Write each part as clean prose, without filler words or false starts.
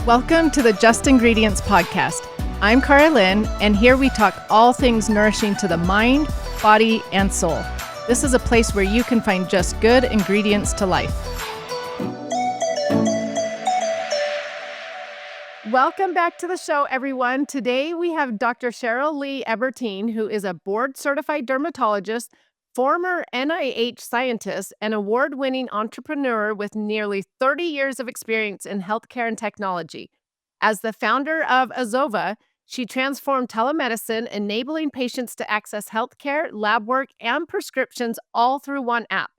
Welcome to the Just Ingredients podcast. I'm Cara Lynn, and here we talk all things nourishing to the mind, body, and soul. This is a place where you can find just good ingredients to life. Welcome back to the show, everyone. Today we have Dr. Cheryl Eberting, who is a board-certified dermatologist, former NIH scientist, and award-winning entrepreneur with nearly 30 years of experience in healthcare and technology. As the founder of AZOVA, she transformed telemedicine, enabling patients to access healthcare, lab work, and prescriptions all through one app.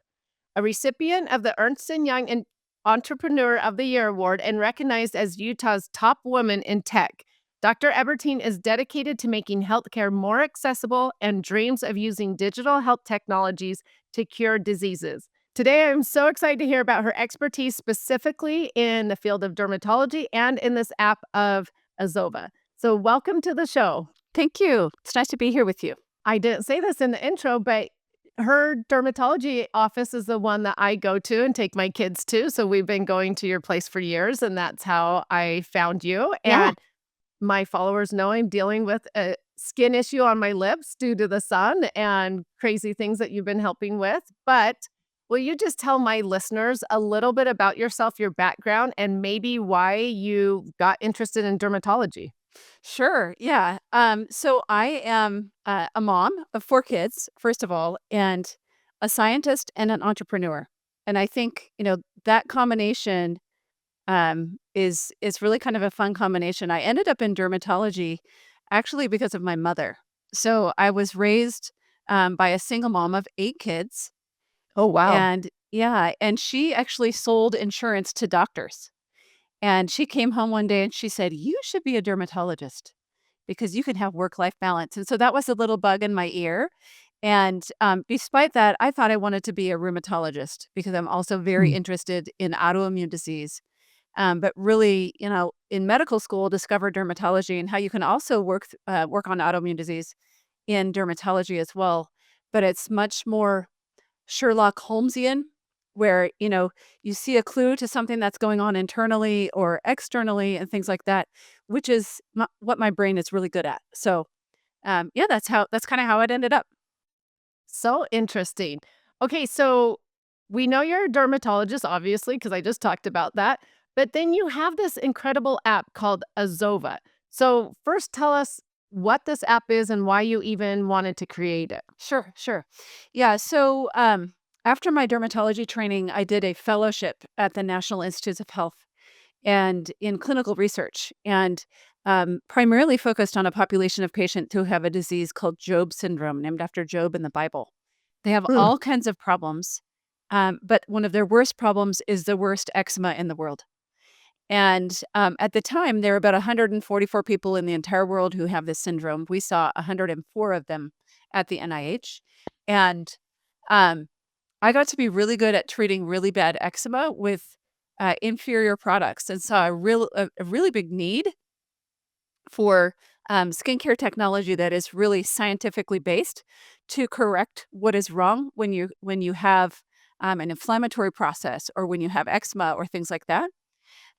A recipient of the Ernst & Young Entrepreneur of the Year Award and recognized as Utah's top woman in tech, Dr. Eberting is dedicated to making healthcare more accessible and dreams of using digital health technologies to cure diseases. Today, I'm so excited to hear about her expertise specifically in the field of dermatology and in this app of AZOVA. So welcome to the show. Thank you. It's nice to be here with you. I didn't say this in the intro, but her dermatology office is the one that I go to and take my kids to. So we've been going to your place for years, and that's how I found you. Yeah. And my followers know I'm dealing with a skin issue on my lips due to the sun and crazy things that you've been helping with. But will you just tell my listeners a little bit about yourself, your background, and maybe why you got interested in dermatology? Sure. Yeah. So I am a mom of 4 kids, first of all, and a scientist and an entrepreneur. And I think, that combination is really kind of a fun combination. I ended up in dermatology actually because of my mother. So I was raised by a single mom of 8 kids. Oh, wow. And she actually sold insurance to doctors. And she came home one day and she said, "You should be a dermatologist because you can have work-life balance." And so that was a little bug in my ear. And despite that, I thought I wanted to be a rheumatologist because I'm also very interested in autoimmune disease. But really, in medical school, discovered dermatology and how you can also work on autoimmune disease in dermatology as well. But it's much more Sherlock Holmesian, where, you see a clue to something that's going on internally or externally and things like that, which is what my brain is really good at. So, that's kind of how it ended up. So interesting. Okay, so we know you're a dermatologist, obviously, because I just talked about that. But then you have this incredible app called AZOVA. So first tell us what this app is and why you even wanted to create it. Sure. Yeah. So, after my dermatology training, I did a fellowship at the National Institutes of Health and in clinical research, and primarily focused on a population of patients who have a disease called Job syndrome, named after Job in the Bible. They have Hmm. all kinds of problems, but one of their worst problems is the worst eczema in the world. And at the time, there were about 144 people in the entire world who have this syndrome. We saw 104 of them at the NIH. And um, I got to be really good at treating really bad eczema with inferior products and saw a really big need for skincare technology that is really scientifically based to correct what is wrong when you have an inflammatory process or when you have eczema or things like that.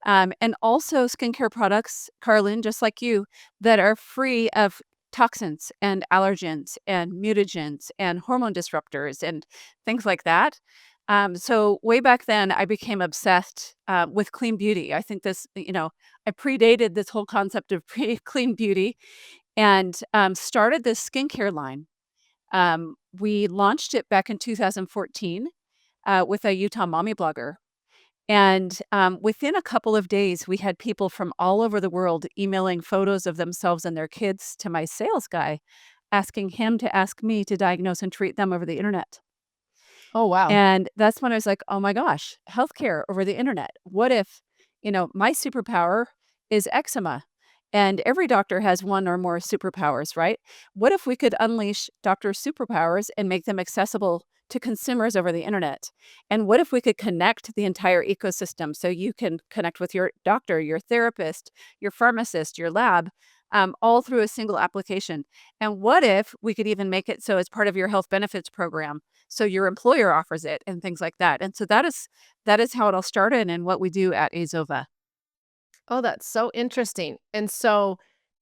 And also skincare products, Carlin, just like you, that are free of toxins and allergens and mutagens and hormone disruptors and things like that. So way back then, I became obsessed with clean beauty. I think I predated this whole concept of clean beauty and started this skincare line. We launched it back in 2014 with a Utah mommy blogger. And within a couple of days, we had people from all over the world emailing photos of themselves and their kids to my sales guy, asking him to ask me to diagnose and treat them over the internet. Oh, wow. And that's when I was like, oh my gosh, healthcare over the internet. What if, my superpower is eczema and every doctor has one or more superpowers, right? What if we could unleash doctors' superpowers and make them accessible to consumers over the internet? And what if we could connect the entire ecosystem so you can connect with your doctor, your therapist, your pharmacist, your lab, all through a single application? And what if we could even make it so it's part of your health benefits program? So your employer offers it and things like that. And so that is how it all started and what we do at AZOVA. Oh, that's so interesting. And so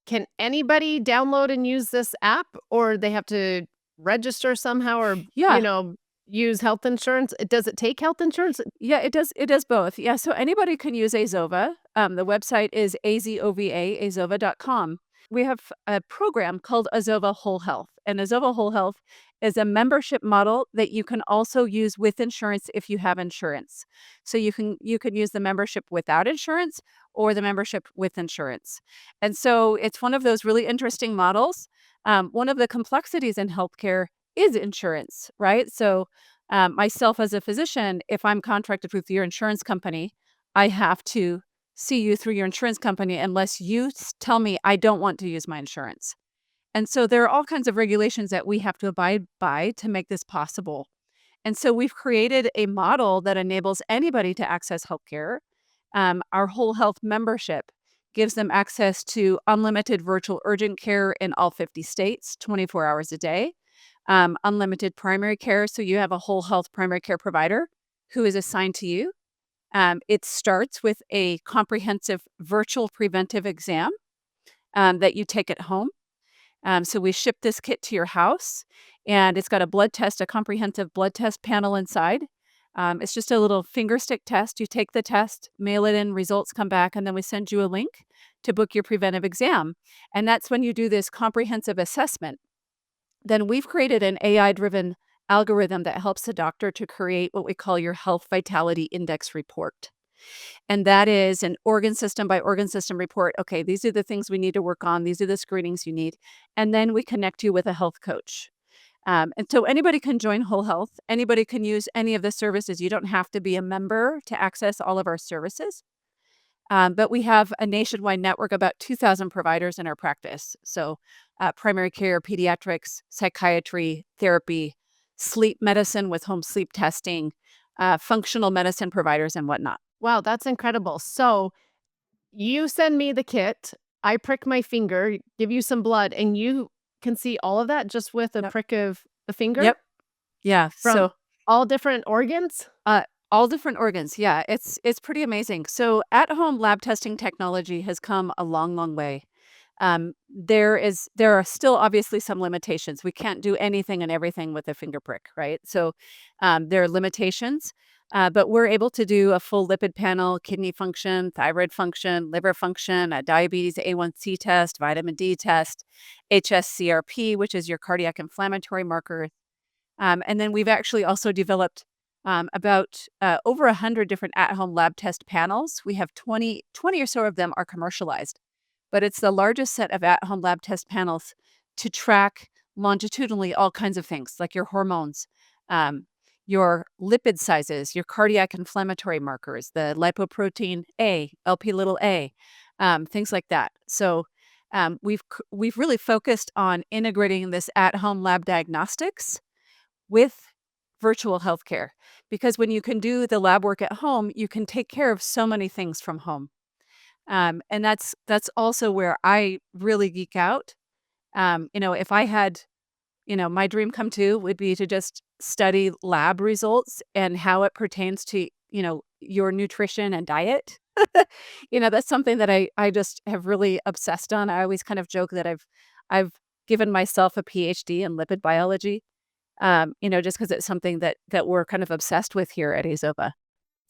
can anybody download and use this app, or they have to register somehow, or, Yeah. use health insurance? Does it take health insurance? Yeah, it does both. Yeah, so anybody can use AZOVA. The website is AZOVA, azova.com. We have a program called AZOVA Whole Health, and AZOVA Whole Health is a membership model that you can also use with insurance if you have insurance. So you can use the membership without insurance or the membership with insurance. And so it's one of those really interesting models. One of the complexities in healthcare is insurance, right? So myself as a physician, if I'm contracted with your insurance company, I have to see you through your insurance company unless you tell me I don't want to use my insurance. And so there are all kinds of regulations that we have to abide by to make this possible. And so we've created a model that enables anybody to access healthcare. Our whole health membership gives them access to unlimited virtual urgent care in all 50 states, 24 hours a day, unlimited primary care. So you have a whole health primary care provider who is assigned to you. It starts with a comprehensive virtual preventive exam that you take at home. So we ship this kit to your house, and it's got a blood test, a comprehensive blood test panel inside. It's just a little finger stick test. You take the test, mail it in, results come back, and then we send you a link to book your preventive exam. And that's when you do this comprehensive assessment. Then we've created an AI-driven algorithm that helps the doctor to create what we call your health vitality index report. And that is an organ system by organ system report. Okay, these are the things we need to work on. These are the screenings you need. And then we connect you with a health coach. And so anybody can join Whole Health. Anybody can use any of the services. You don't have to be a member to access all of our services. But we have a nationwide network, about 2,000 providers in our practice. So primary care, pediatrics, psychiatry, therapy, sleep medicine with home sleep testing, functional medicine providers, and whatnot. Wow, that's incredible. So you send me the kit, I prick my finger, give you some blood, and you can see all of that just with a Yep. prick of the finger Yep. Yeah. from So all different organs? Uh, all different organs. Yeah, it's pretty amazing. So at-home lab testing technology has come a long, long way. There are still obviously some limitations. We can't do anything and everything with a finger prick, right? So there are limitations, but we're able to do a full lipid panel, kidney function, thyroid function, liver function, a diabetes A1C test, vitamin D test, HSCRP, which is your cardiac inflammatory marker, and then we've actually also developed about over 100 different at-home lab test panels. We have 20 or so of them are commercialized, but it's the largest set of at-home lab test panels to track longitudinally all kinds of things like your hormones, um, your lipid sizes, your cardiac inflammatory markers, the lipoprotein A, LP little a, things like that. So we've really focused on integrating this at-home lab diagnostics with virtual healthcare, because when you can do the lab work at home, you can take care of so many things from home. And that's also where I really geek out. If I had, my dream come true would be to just study lab results and how it pertains to, your nutrition and diet. That's something that I just have really obsessed on. I always kind of joke that I've given myself a PhD in lipid biology, just because it's something that we're kind of obsessed with here at AZOVA.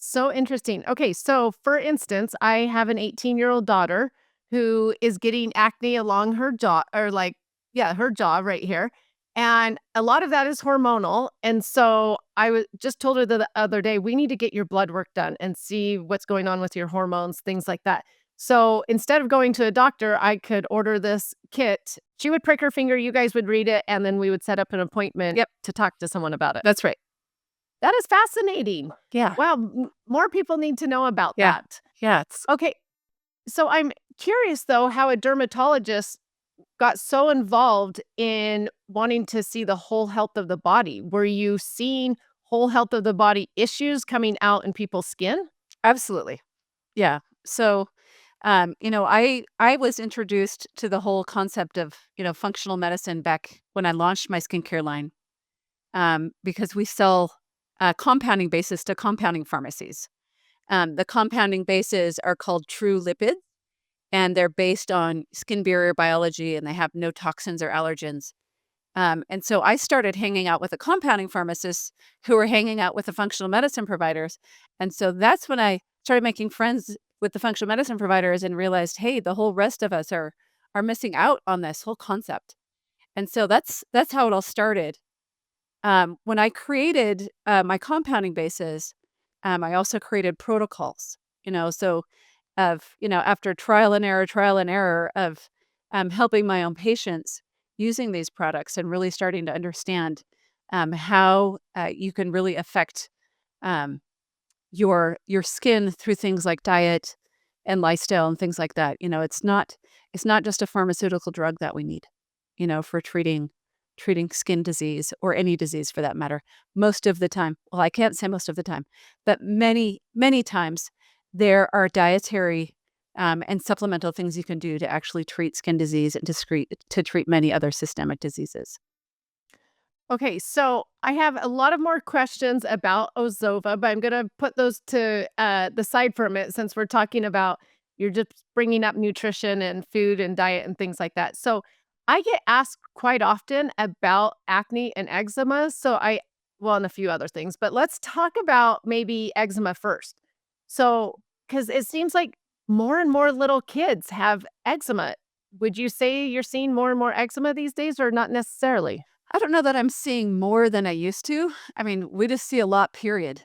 So interesting. Okay, so for instance, I have an 18-year-old daughter who is getting acne along her jaw, or like, yeah, her jaw right here. And a lot of that is hormonal. And so I was just told her the other day, we need to get your blood work done and see what's going on with your hormones, things like that. So instead of going to a doctor, I could order this kit. She would prick her finger, you guys would read it, and then we would set up an appointment Yep, to talk to someone about it. that's right. That is fascinating. Yeah, Wow, more people need to know about yeah, that. yeah, it's Okay, so I'm curious though how a dermatologist got so involved in wanting to see the whole health of the body. Were you seeing whole health of the body issues coming out in people's skin? absolutely. Yeah. So, I was introduced to the whole concept of, functional medicine back when I launched my skincare line, because we sell compounding bases to compounding pharmacies. The compounding bases are called true lipids. and they're based on skin barrier biology, and they have no toxins or allergens. And so I started hanging out with the compounding pharmacists who were hanging out with the functional medicine providers. And so that's when I started making friends with the functional medicine providers and realized, hey, the whole rest of us are missing out on this whole concept. And so that's how it all started. When I created my compounding bases, I also created protocols. So after trial and error of helping my own patients using these products and really starting to understand how you can really affect um, your skin through things like diet and lifestyle and things like that. It's not just a pharmaceutical drug that we need, for treating skin disease or any disease for that matter. Most of the time, well, I can't say most of the time, but many, many times there are dietary and supplemental things you can do to actually treat skin disease and to treat many other systemic diseases. Okay, so I have a lot of more questions about AZOVA, but I'm gonna put those to the side for a minute since we're talking about you're just bringing up nutrition and food and diet and things like that. So I get asked quite often about acne and eczema. Well, and a few other things, but let's talk about maybe eczema first. So, because it seems like more and more little kids have eczema. Would you say you're seeing more and more eczema these days, or not necessarily? I don't know that I'm seeing more than I used to. I mean, we just see a lot, period.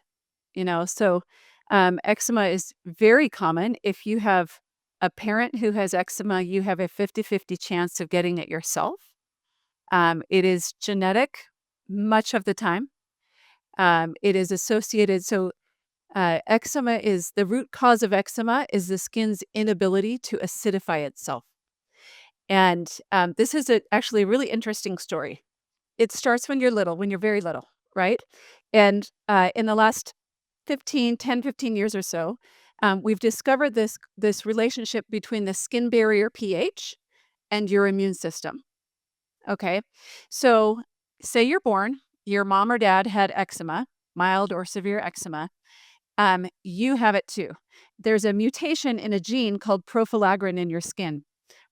Eczema is very common. If you have a parent who has eczema, you have a 50-50 chance of getting it yourself. It is genetic much of the time. It is associated. Eczema is the root cause of eczema is the skin's inability to acidify itself. And this is actually a really interesting story. It starts when you're little, when you're very little, right? And in the last 15 years or so, we've discovered this relationship between the skin barrier pH and your immune system. Okay, so say you're born, your mom or dad had eczema, mild or severe eczema. You have it too. There's a mutation in a gene called profilagrin in your skin.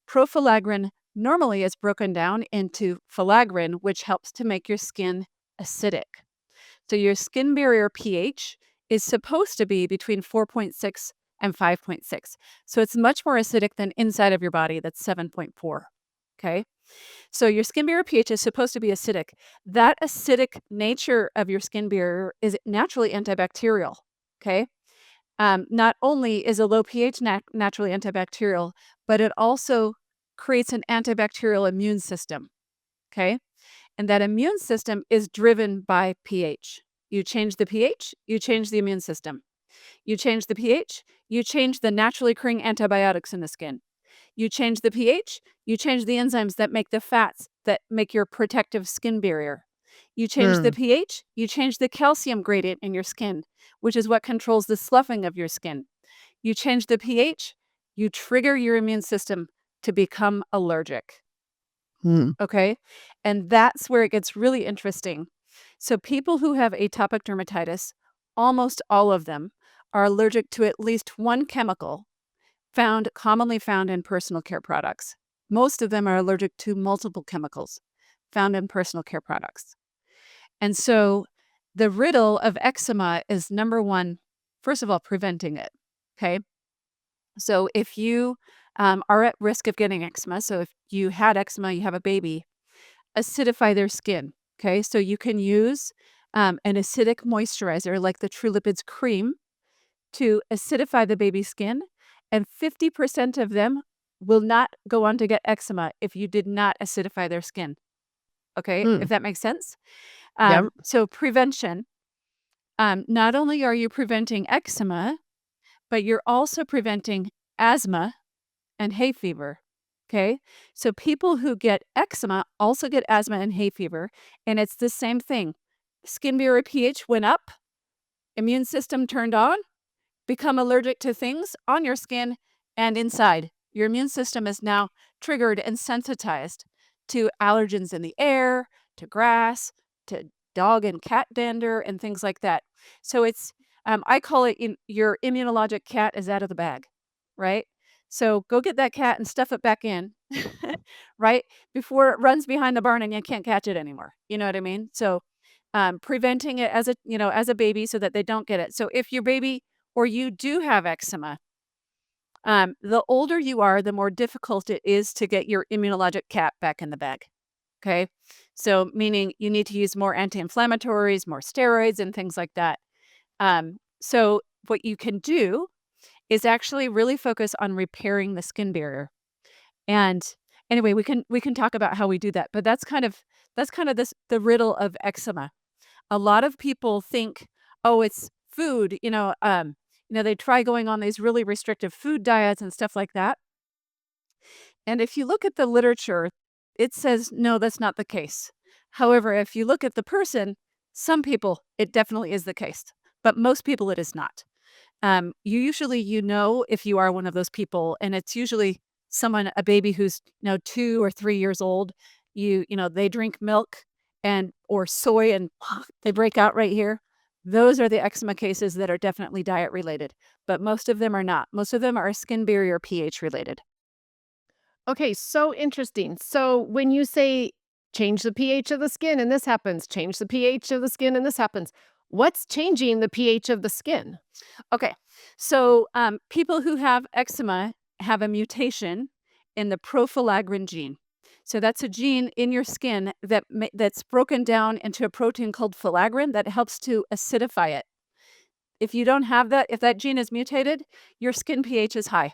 Profilagrin normally is broken down into filaggrin, which helps to make your skin acidic. So your skin barrier pH is supposed to be between 4.6 and 5.6. So it's much more acidic than inside of your body that's 7.4. Okay. So your skin barrier pH is supposed to be acidic. That acidic nature of your skin barrier is naturally antibacterial. Okay. Not only is a low pH naturally antibacterial, but it also creates an antibacterial immune system. Okay. And that immune system is driven by pH. You change the pH, you change the immune system. You change the pH, you change the naturally occurring antibiotics in the skin. You change the pH, you change the enzymes that make the fats that make your protective skin barrier. You change the Mm, pH, you change the calcium gradient in your skin, which is what controls the sloughing of your skin. You change the pH, you trigger your immune system to become allergic. mm, Okay. And that's where it gets really interesting. So, people who have atopic dermatitis, almost all of them are allergic to at least one chemical commonly found in personal care products. Most of them are allergic to multiple chemicals found in personal care products. And so, the riddle of eczema is number one, first of all, preventing it. Okay. So, if you are at risk of getting eczema, so if you had eczema, you have a baby, acidify their skin. Okay, so you can use an acidic moisturizer like the True Lipids cream to acidify the baby's skin, and 50% of them will not go on to get eczema if you did not acidify their skin. Okay, if mm. that makes sense. Yep. So prevention. Not only are you preventing eczema, but you're also preventing asthma and hay fever. Okay. So people who get eczema also get asthma and hay fever. And it's the same thing. Skin barrier pH went up, immune system turned on, become allergic to things on your skin and inside. Your immune system is now triggered and sensitized to allergens in the air, to grass, to dog and cat dander, and things like that. So I call it your immunologic cat is out of the bag, right? So go get that cat and stuff it back in, right? Before it runs behind the barn and you can't catch it anymore. You know what I mean? So preventing it as as a baby so that they don't get it. So if your baby or you do have eczema, the older you are, the more difficult it is to get your immunologic cat back in the bag. Okay. So meaning you need to use more anti-inflammatories, more steroids and things like that. So what you can do is actually really focus on repairing the skin barrier. And anyway, we can talk about how we do that, but that's kind of this the riddle of eczema. A lot of people think, oh, it's food, they try going on these really restrictive food diets and stuff like that. And if you look at the literature, it says no, that's not the case. However, if you look at the person, some people it definitely is the case, but most people it is not. You usually if you are one of those people, and it's usually a baby who's 2 or 3 years old. They drink milk and or soy, and they break out right here. Those are the eczema cases that are definitely diet related, but most of them are not. Most of them are skin barrier pH related. Okay, so interesting. So when you say change the pH of the skin and this happens, change the pH of the skin and this happens, what's changing the pH of the skin? Okay, so people who have eczema have a mutation in the profilagrin gene. So that's a gene in your skin that's broken down into a protein called filagrin that helps to acidify it. If you don't have that, if that gene is mutated, your skin pH is high.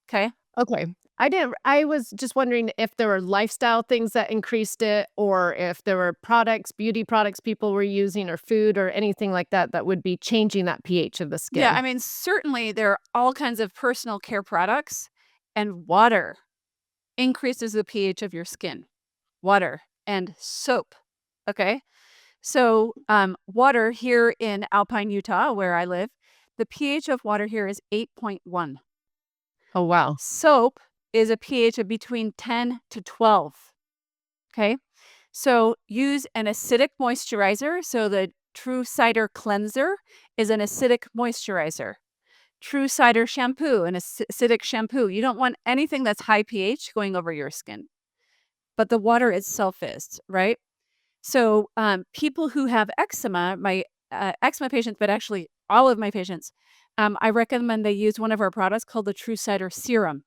Okay. Okay. I was just wondering if there were lifestyle things that increased it or if there were products, beauty products people were using or food or anything like that that would be changing that pH of the Yeah, skin. I mean, certainly there are all kinds of personal care products, and water increases the pH of your skin. Water and soap. Okay. So, water here in Alpine, Utah, where I live, the pH of water here is 8.1. Oh, wow. Soap is a pH of between 10 to 12. Okay. So, use an acidic moisturizer. So, the True Cider Cleanser is an acidic moisturizer. True Cider Shampoo, an acidic shampoo. You don't want anything that's high pH going over your skin, but the water itself is, right? So, people who have eczema, my eczema patients, but actually all of my patients, I recommend they use one of our products called the True Cider Serum.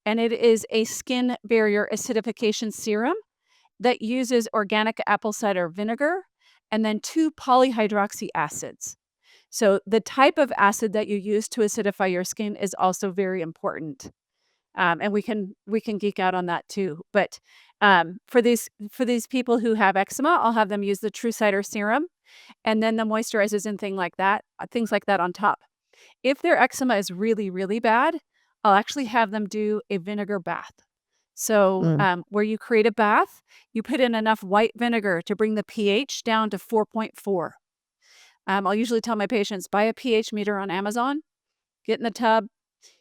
And it is a skin barrier acidification serum that uses organic apple cider vinegar and then two polyhydroxy acids. So, the type of acid that you use to acidify your skin is also very important. And we can geek out on that too. But for these people who have eczema, I'll have them use the True Cider serum and then the moisturizers and things like that on top. If their eczema is really really bad, I'll actually have them do a vinegar bath. So Mm. where you create a bath, you put in enough white vinegar to bring the pH down to 4.4. I'll usually tell my patients buy a pH meter on Amazon, get in the tub,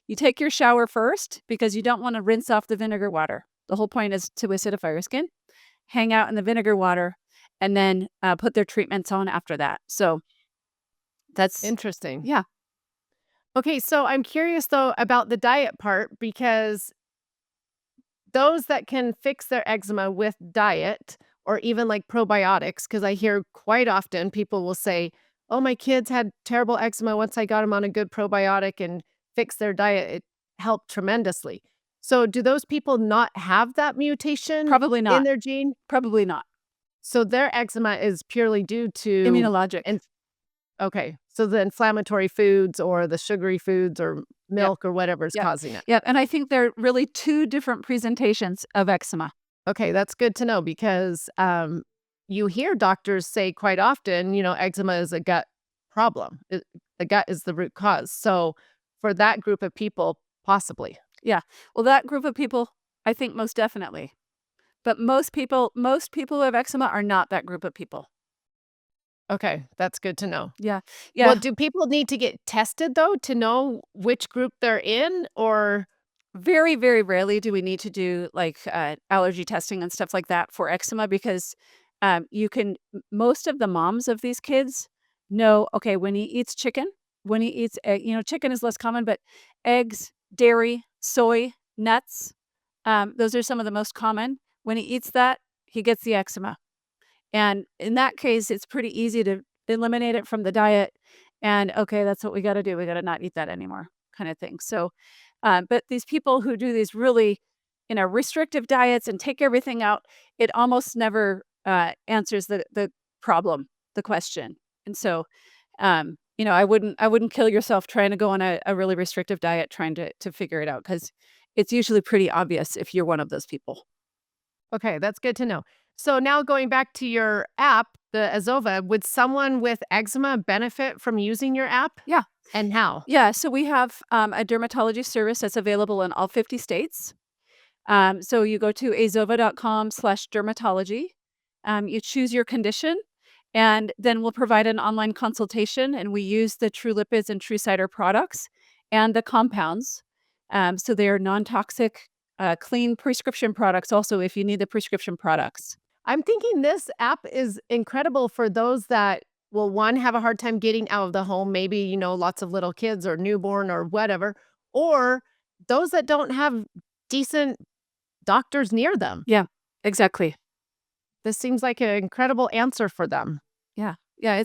you take your shower first because you don't want to rinse off the vinegar water. The whole point is to acidify your skin. Hang out in the vinegar water, and then put their treatments on after that. So that's Interesting. yeah, Okay, so I'm curious though about the diet part because those that can fix their eczema with diet or even like probiotics, because I hear quite often people will say, "Oh, my kids had terrible eczema. Once I got them on a good probiotic and fixed their diet, it helped tremendously." So, do those people not have that mutation probably in not. their gene? Probably not. So, their eczema is purely due to, Immunologic. and okay, so the inflammatory foods or the sugary foods or Yep. milk or whatever is Yep. causing it. Yep. And I think they're really two different presentations of eczema. Okay, that's good to know because, you hear doctors say quite often, eczema is a gut problem. The gut is the root cause. So, for that group of people, possibly. Yeah. Well, that group of people, I think most definitely. But most people who have eczema are not that group of people. Okay, that's good to know. Yeah. Well, Yeah. do people need to get tested though to know which group they're in or Very, very rarely do we need to do like allergy testing and stuff like that for eczema because most of the moms of these kids know, okay, when he eats chicken, when he eats, chicken is less common, but eggs, dairy, soy, nuts. Those are some of the most common. When he eats that, he gets the eczema. And in that case, it's pretty easy to eliminate it from the diet. And okay, that's what we got to do. We got to not eat that anymore, kind of thing. So, but these people who do these really, restrictive diets and take everything out, it almost never answers the problem, the question. And so, I wouldn't kill yourself trying to go on a really restrictive diet trying to figure it out because it's usually pretty obvious if you're one of those people. Okay, that's good to know. So now going back to your app, the AZOVA, would someone with eczema benefit from using your app, Yeah. and how? Yeah, so we have, a dermatology service that's available in all 50 states. So you go to azova.com/dermatology. You choose your condition, and then we'll provide an online consultation, and we use the True Lipids and True Cider products and the compounds. So they are non-toxic, clean prescription products also if you need the prescription products. I'm thinking this app is incredible for those that will, one, have a hard time getting out of the home, maybe, lots of little kids or newborn or whatever, or those that don't have decent doctors near them. Yeah, exactly. This seems like an incredible answer for them. Yeah. Yeah,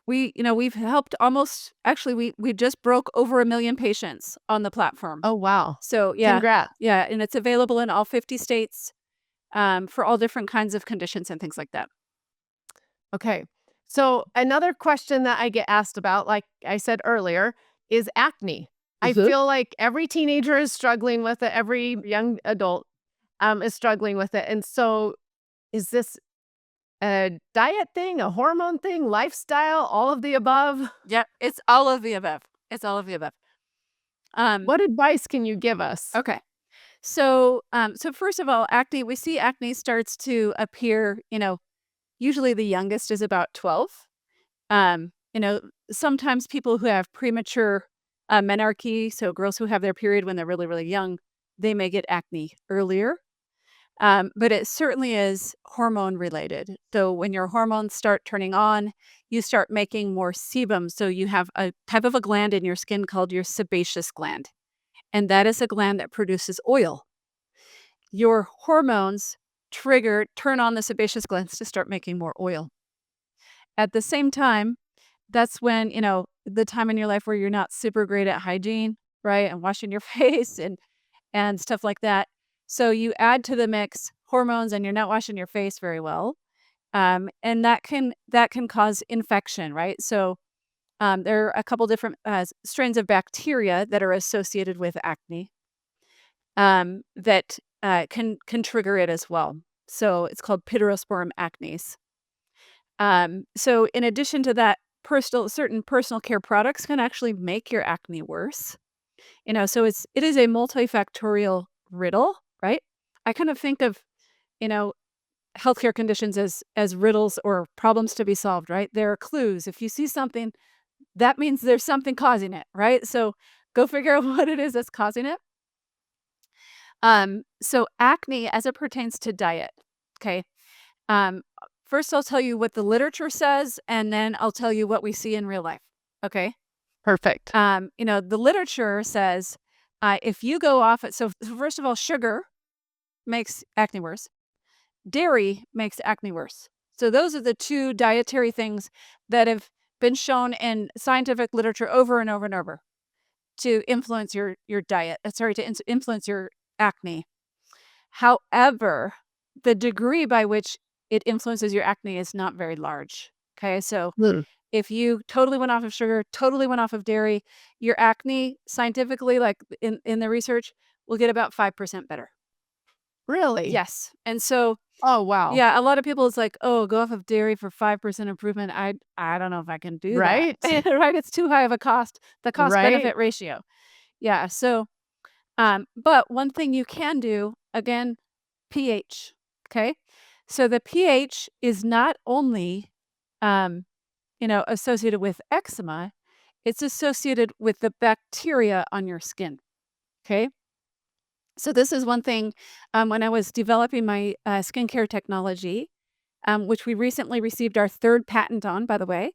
we've helped almost actually, we just broke over 1 million patients on the platform. Oh, wow. So, yeah. Congrats. Yeah, and it's available in all 50 states, for all different kinds of conditions and things like that. Okay. So another question that I get asked about, like I said earlier, is acne. I Mhm. feel like every teenager is struggling with it, every young adult is struggling with it. And so is this a diet thing, a hormone thing, lifestyle, all of the above? Yep, it's all of the above. It's all of the above. Um, What advice can you give us? okay. So first of all, acne, we see acne starts to appear, usually the youngest is about 12. Um, you know, Sometimes people who have premature menarche, so girls who have their period when they're really, really young, they may get acne earlier. But it certainly is hormone related. So when your hormones start turning on, you start making more sebum. So you have a type of a gland in your skin called your sebaceous gland. And that is a gland that produces oil. Your hormones turn on the sebaceous glands to start making more oil. At the same time, that's when, the time in your life where you're not super great at hygiene, right? And washing your face and stuff like that. So you add to the mix hormones and you're not washing your face very well. And that can cause infection, right? So there are a couple different strains of bacteria that are associated with acne that can trigger it as well. So it's called Pityrosporum acnes. So in addition to that, certain personal care products can actually make your acne worse. So it is a multifactorial riddle, right? I kind of think of, you know, healthcare conditions as riddles or problems to be solved, right? There are clues. If you see something, that means there's something causing it, right? So go figure out what it is that's causing it. So acne as it pertains to diet, okay? Um, First I'll tell you what the literature says, and then I'll tell you what we see in real life, okay? Perfect. The literature says if you go off it, so first of all, sugar makes acne worse. Dairy makes acne worse. So those are the two dietary things that have been shown in scientific literature over and over and over to influence your diet. To influence your acne. However, the degree by which it influences your acne is not very large. Okay, so Hmm. if you totally went off of sugar, totally went off of dairy, your acne scientifically, like in the research, will get about 5% better. Really? Yes. And so, Oh, wow. yeah, a lot of people it's like, oh, go off of dairy for 5% improvement. I don't know if I can do that. Right? Right? It's too high of a cost, the cost Right? benefit ratio. Yeah. So, but one thing you can do, again, pH. Okay. So the pH is not only associated with eczema, it's associated with the bacteria on your skin. Okay. So this is one thing when I was developing my skincare technology, which we recently received our third patent on, by the way.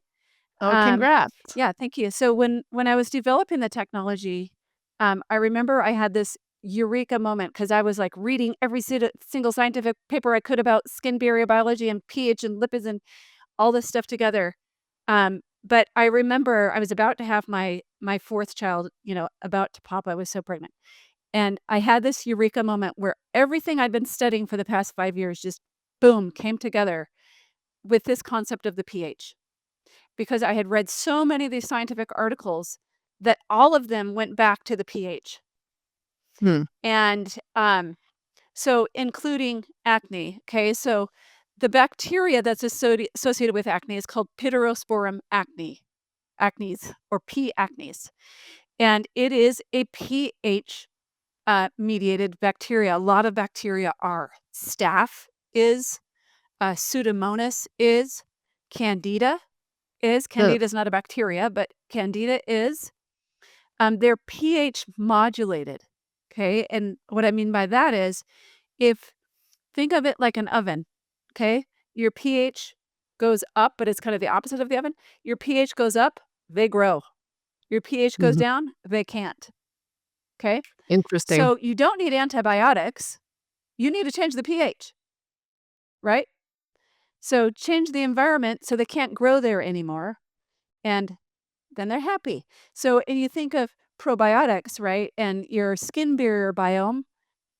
Oh, Um, congrats. yeah, thank you. So when I was developing the technology, I remember I had this. eureka moment because I was like reading every single scientific paper I could about skin barrier biology and pH and lipids and all this stuff together. But I remember I was about to have my fourth child, about to pop. I was so pregnant. And I had this eureka moment where everything I'd been studying for the past 5 years just boom came together with this concept of the pH. Because I had read so many of these scientific articles that all of them went back to the pH. Hmm. And so including acne. Okay. So the bacteria that's associated with acne is called Pityrosporum acnes, or P. acnes. And it is a pH mediated bacteria. A lot of bacteria are. Staph is, Pseudomonas is, Candida is. Ugh. Candida is not a bacteria, but Candida is. They're pH modulated. Okay. And what I mean by that is if think of it like an oven. Okay. Your pH goes up, but it's kind of the opposite of the oven. Your pH goes up, they grow. Your pH goes Mhm. down, they can't. Okay. Interesting. So you don't need antibiotics. You need to change the pH, right? So change the environment so they can't grow there anymore. And then they're happy. So and you think of probiotics, right? And your skin barrier biome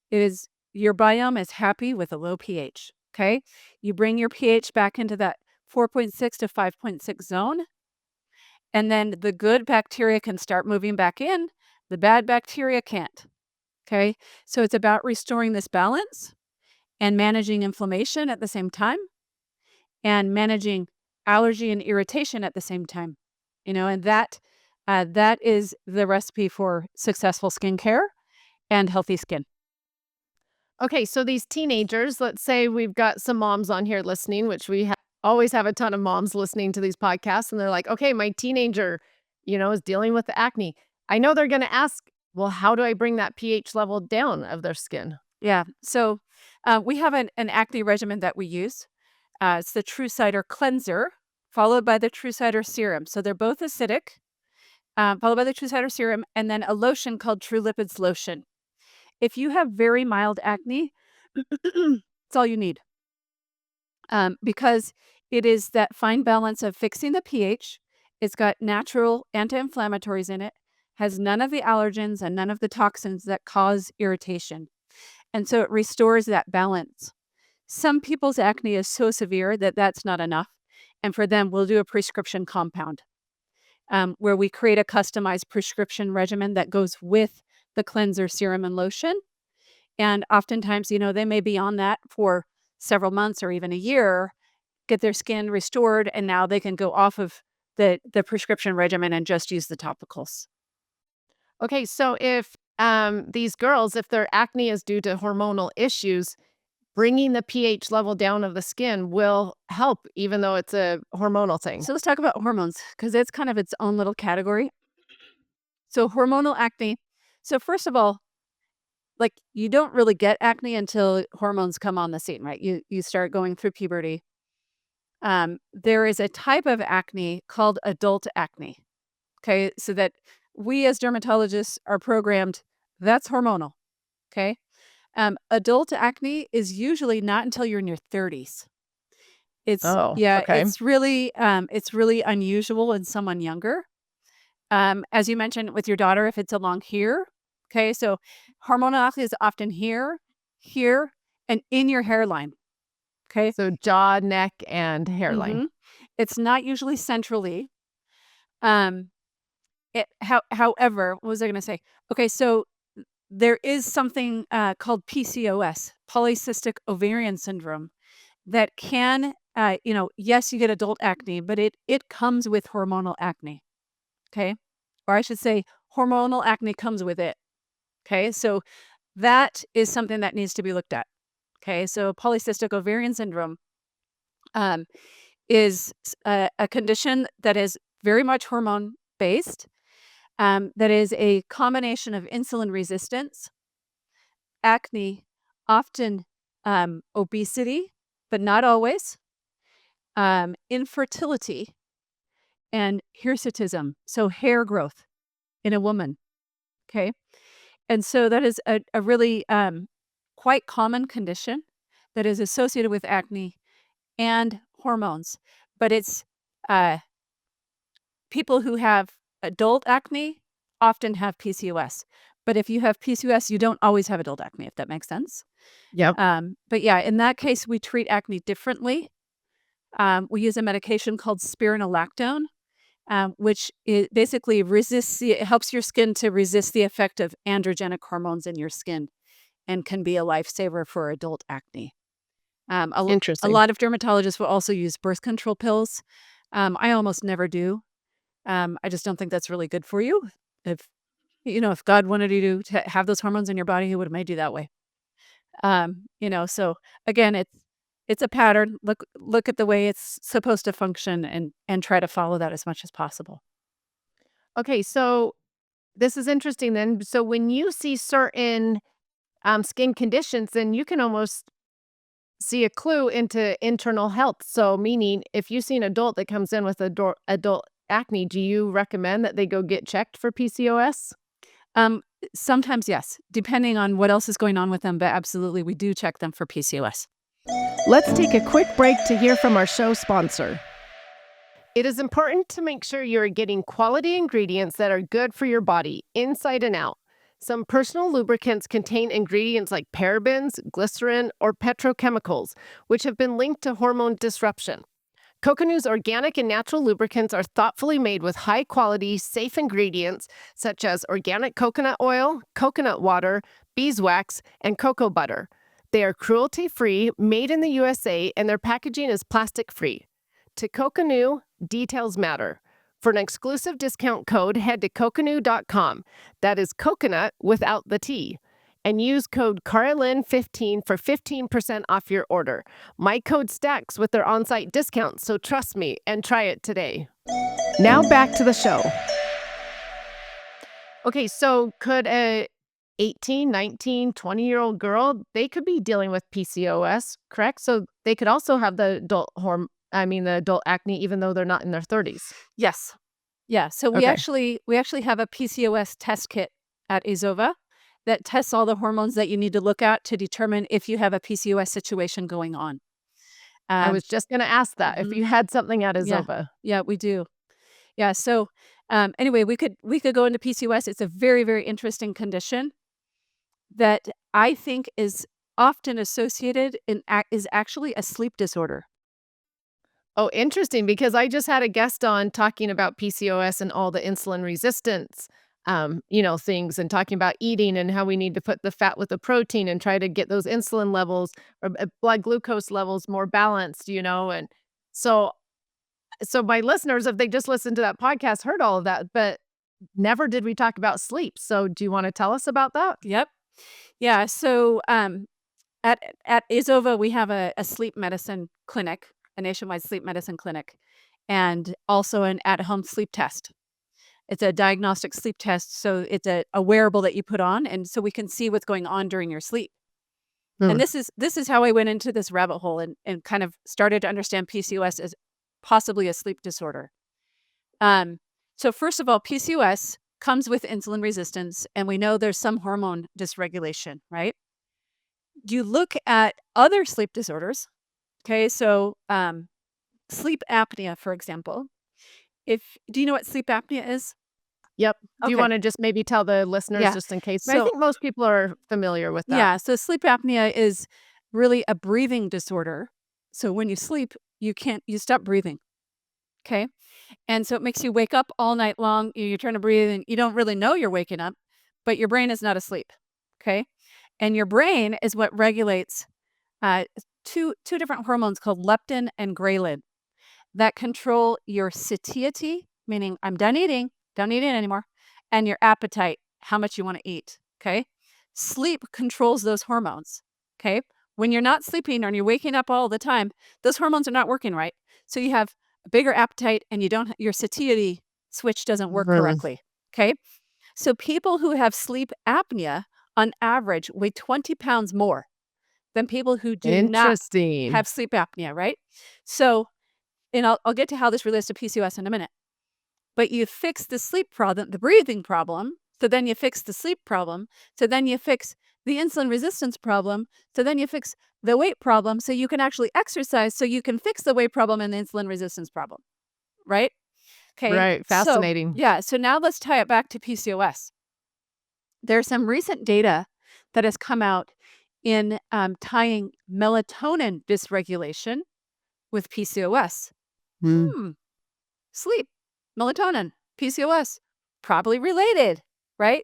is your biome is happy with a low pH. Okay. You bring your pH back into that 4.6 to 5.6 zone, and then the good bacteria can start moving back in. The bad bacteria can't. Okay. So it's about restoring this balance and managing inflammation at the same time and managing allergy and irritation at the same time. And that is the recipe for successful skincare and healthy skin. Okay, so these teenagers, let's say we've got some moms on here listening, which always have a ton of moms listening to these podcasts, and they're like, okay, my teenager, is dealing with the acne. I know they're going to ask, well, how do I bring that pH level down of their skin? Yeah. So we have an acne regimen that we use. It's the True Cider cleanser, followed by the True Cider serum. So they're both acidic, followed by the True Cider serum, and then a lotion called True Lipids lotion. If you have very mild acne, it's all you need, because it is that fine balance of fixing the pH. It's got natural anti-inflammatories in it, has none of the allergens and none of the toxins that cause irritation. And so it restores that balance. Some people's acne is so severe that that's not enough. And for them, we'll do a prescription compound, where we create a customized prescription regimen that goes with the cleanser, serum, and lotion. And oftentimes, they may be on that for several months or even a year, get their skin restored, and now they can go off of the prescription regimen and just use the topicals. Okay, so if these girls, if their acne is due to hormonal issues, bringing the pH level down of the skin will help, even though it's a hormonal thing. So let's talk about hormones because it's kind of its own little category. So hormonal acne. So first of all, like you don't really get acne until hormones come on the scene, right? You start going through puberty. There is a type of acne called adult acne. Okay, so that we as dermatologists are programmed. That's hormonal. Okay, adult acne is usually not until you're in your 30s. It's Oh, yeah, okay. it's really unusual in someone younger. As you mentioned with your daughter, if it's along here, okay, so hormonal acne is often here, here, and in your hairline, okay? So jaw, neck, and hairline. Mhm. It's not usually centrally. Um, however, what was I gonna say? Okay, so there is something, called PCOS, polycystic ovarian syndrome, that can, yes, you get adult acne, but it comes with hormonal acne, okay? Or I should say hormonal acne comes with it. Okay, so that is something that needs to be looked at. Okay, so polycystic ovarian syndrome um, is a condition that is very much hormone based, that is a combination of insulin resistance, acne, often obesity, but not always, infertility, and hirsutism, so hair growth in a woman. Okay. And so that is a really quite common condition that is associated with acne and hormones. But it's uh, people who have adult acne often have PCOS. But if you have PCOS, you don't always have adult acne, if that makes sense. Yep. But yeah, in that case, we treat acne differently. We use a medication called spironolactone, which basically it helps your skin to resist the effect of androgenic hormones in your skin and can be a lifesaver for adult acne. A Interesting. lot of dermatologists will also use birth control pills. I almost never do. I just don't think that's really good for you. If if God wanted you to have those hormones in your body, He would have made you that way. So again, it's a pattern. Look at the way it's supposed to function and try to follow that as much as possible. Okay, so this is interesting then. So when you see certain skin conditions, then you can almost see a clue into internal health. So, meaning if you see an adult that comes in with adult acne, do you recommend that they go get checked for PCOS? Um, Sometimes yes, depending on what else is going on with them, but absolutely we do check them for PCOS. Let's take a quick break to hear from our show sponsor. It is important to make sure you're getting quality ingredients that are good for your body, inside and out. Some personal lubricants contain ingredients like parabens, glycerin, or petrochemicals, which have been linked to hormone disruption. Coconu's organic and natural lubricants are thoughtfully made with high quality, safe ingredients such as organic coconut oil, coconut water, beeswax, and cocoa butter. They are cruelty free, made in the USA, and their packaging is plastic free. To Coconu, details matter. For an exclusive discount code, head to coconu.com. That is coconut without the T. And use code Carolyn15 for 15% off your order. My code stacks with their on-site discount, so trust me and try it today. Now back to the show. Okay, so could a 18, 19, 20-year-old girl, they could be dealing with PCOS, correct? So they could also have the adult acne even though they're not in their 30s. Yes. Yeah, so Okay. we actually have a PCOS test kit at AZOVA that tests all the hormones that you need to look at to determine if you have a PCOS situation going on. I Um, was just going to ask that if mhm, you had something at yeah, AZOVA. yeah, we do. Yeah, so anyway, we could go into PCOS. It's a very, very interesting condition that I think is often associated is actually a sleep disorder. Oh, interesting, because I just had a guest on talking about PCOS and all the insulin resistance, things, and talking about eating and how we need to put the fat with the protein and try to get those insulin levels or blood glucose levels more balanced, and so my listeners, if they just listened to that podcast, heard all of that, but never did we talk about sleep. So do you want to tell us about that? Yep. Yeah. So at AZOVA, we have a sleep medicine clinic, a nationwide sleep medicine clinic, and also an at-home sleep test. It's a diagnostic sleep test, so it's a wearable that you put on, and so we can see what's going on during your sleep. And Hmm. this is how I went into this rabbit hole and kind of started to understand PCOS as possibly a sleep disorder. Um, so first of all, PCOS comes with insulin resistance, and we know there's some hormone dysregulation, right? You look at other sleep disorders. Okay, so sleep apnea, for example. If Do you know what sleep apnea is? Yep. Do you Okay, want to just maybe tell the listeners yeah. just in case? But I So think most people are familiar with that. yeah, so sleep apnea is really a breathing disorder. So when you sleep, you stop breathing. Okay, and so it makes you wake up all night long. You're trying to breathe, and you don't really know you're waking up, but your brain is not asleep. Okay, and your brain is what regulates uh, two different hormones called leptin and ghrelin that control your satiety, meaning I'm done eating, don't eat it anymore, and your appetite, how much you want to eat. Okay. Sleep controls those hormones. Okay. When you're not sleeping or you're waking up all the time, those hormones are not working right. So you have a bigger appetite and your satiety switch doesn't work Mhm. correctly. Okay. So people who have sleep apnea on average weigh 20 pounds more than people who do not Interesting. have sleep apnea, right? So and I'll get to how this relates to PCOS in a minute. But you fix the sleep problem, the breathing problem So then you fix the sleep problem. So then you fix the insulin resistance problem. So then you fix the weight problem. So you can actually exercise so you can fix the weight problem and the insulin resistance problem. Right? Okay. Right. So, Fascinating. yeah. So now let's tie it back to PCOS. There's some recent data that has come out in tying melatonin dysregulation with PCOS. Mm. Hmm. Sleep, melatonin, PCOS, probably related, right?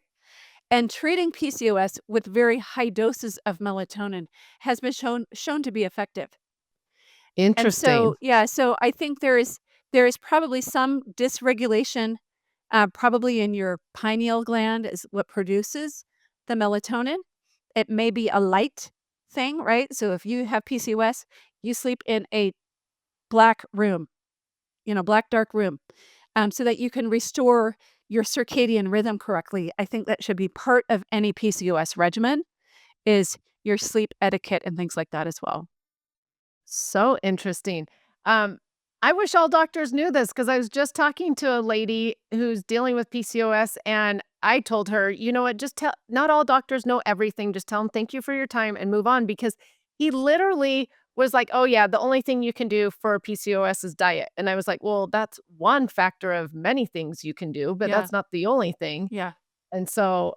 And treating PCOS with very high doses of melatonin has been shown to be effective. And Interesting. so, yeah, so I think there is probably some dysregulation, probably in your pineal gland is what produces the melatonin. It may be a light thing, right? So if you have PCOS, you sleep in a black room, black dark room, so that you can restore your circadian rhythm correctly. I think that should be part of any PCOS regimen is your sleep etiquette and things like that as well. So interesting. Um, I wish all doctors knew this because I was just talking to a lady who's dealing with PCOS, and I told her, you know what, just tell, not all doctors know everything. Just tell them thank you for your time and move on because he literally was like, oh, yeah, the only thing you can do for PCOS is diet. And I was like, well, that's one factor of many things you can do, but Yeah, that's not the only thing. yeah. And so,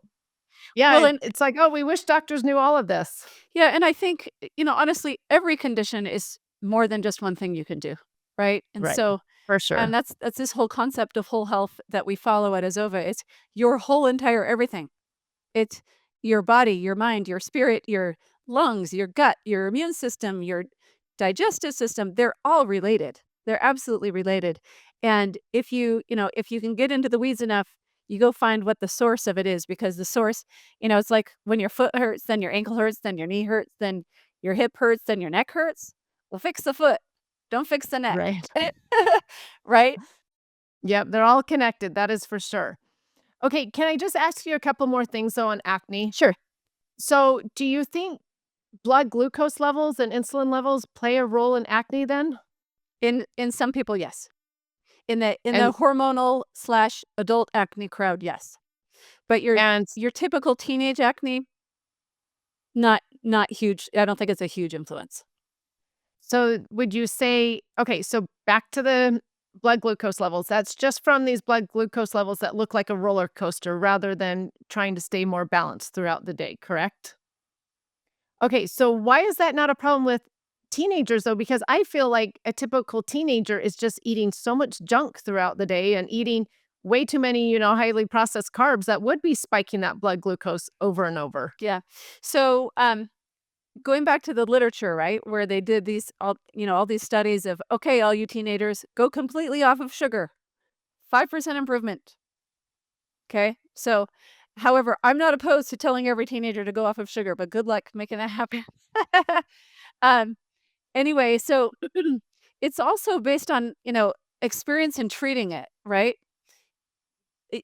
yeah, Well, and it's like, oh, we wish doctors knew all of this. yeah, and I think, honestly, every condition is more than just one thing you can do, right? And Right. so, For and sure. that's this whole concept of whole health that we follow at AZOVA. It's your whole entire everything. It's your body, your mind, your spirit, your lungs, your gut, your immune system, your digestive system. They're all related. They're absolutely related. And if you can get into the weeds enough, you go find what the source of it is because the source, it's like when your foot hurts, then your ankle hurts, then your knee hurts, then your hip hurts, then your neck hurts. Well, fix the foot. Don't fix the neck. Right. Right? Yep, they're all connected, that is for sure. Okay, can I just ask you a couple more things though on acne? Sure. So, do you think blood glucose levels and insulin levels play a role in acne then? In some people, yes. In the And hormonal slash adult acne crowd, yes. But your and your typical teenage acne, not huge. I don't think it's a huge influence. so would you say okay, so back to the blood glucose levels. That's just from these blood glucose levels that look like a roller coaster rather than trying to stay more balanced throughout the day, correct? Okay, so why is that not a problem with teenagers though? Because I feel like a typical teenager is just eating so much junk throughout the day and eating way too many, highly processed carbs that would be spiking that blood glucose over and over. Yeah. So, going back to the literature, right, where they did all these studies of, okay, all you teenagers, go completely off of sugar, 5% improvement. Okay. So, however, I'm not opposed to telling every teenager to go off of sugar, but good luck making that happen. um, anyway, so it's also based on, experience in treating it, right?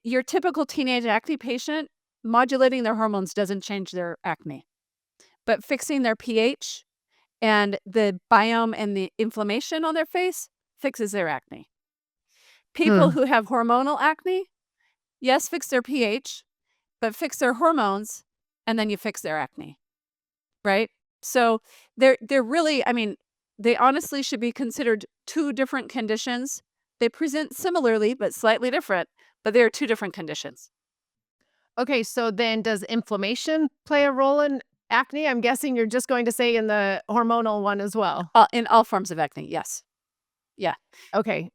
Your typical teenage acne patient, modulating their hormones doesn't change their acne, but fixing their pH and the biome and the inflammation on their face fixes their acne. People Hmm. who have hormonal acne, yes, fix their pH, but fix their hormones, and then you fix their acne, right? So they're really, I mean, they honestly should be considered two different conditions. They present similarly, but slightly different, but they're two different conditions. Okay, so then does inflammation play a role in acne? I'm guessing you're just going to say in the hormonal one as well. In all forms of acne, yes. Yeah. Okay,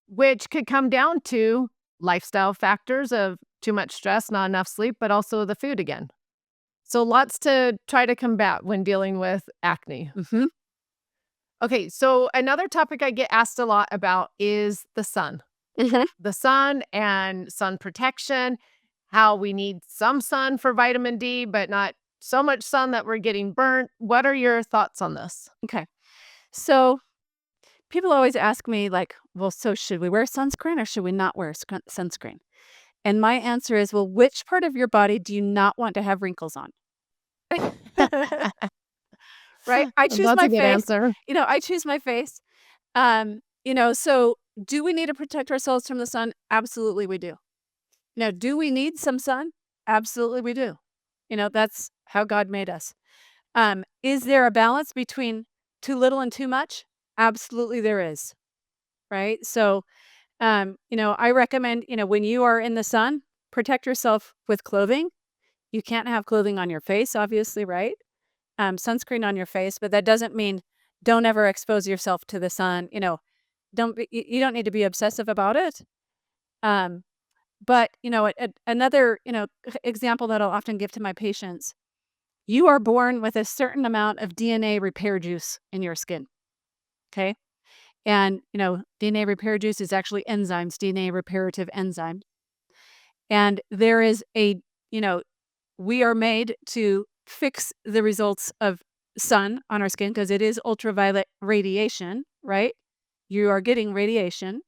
which could come down to lifestyle factors of too much stress, not enough sleep, but also the food again. So lots to try to combat when dealing with acne. Mhm. Okay, so another topic I get asked a lot about is the sun. Mhm. The sun and sun protection, how we need some sun for vitamin D, but not so much sun that we're getting burnt. What are your thoughts on this? Okay. So people always ask me, like, well, so should we wear sunscreen or should we not wear sunscreen? And my answer is, well, which part of your body do you not want to have wrinkles on? Right? I choose That's a my good face. answer. I choose my face. So do we need to protect ourselves from the sun? Absolutely, we do. Now, do we need some sun? Absolutely, we do. That's how God made us. Is there a balance between too little and too much? Absolutely, there is. Right. So, I recommend, when you are in the sun, protect yourself with clothing. You can't have clothing on your face, obviously, right? Sunscreen on your face, but that doesn't mean don't ever expose yourself to the sun. You don't need to be obsessive about it. Um, but another example that I'll often give to my patients: you are born with a certain amount of DNA repair juice in your skin. Okay, and DNA repair juice is actually enzymes, DNA reparative enzyme, and there is you know we are made to fix the results of sun on our skin because it is ultraviolet radiation, right? You are getting radiation.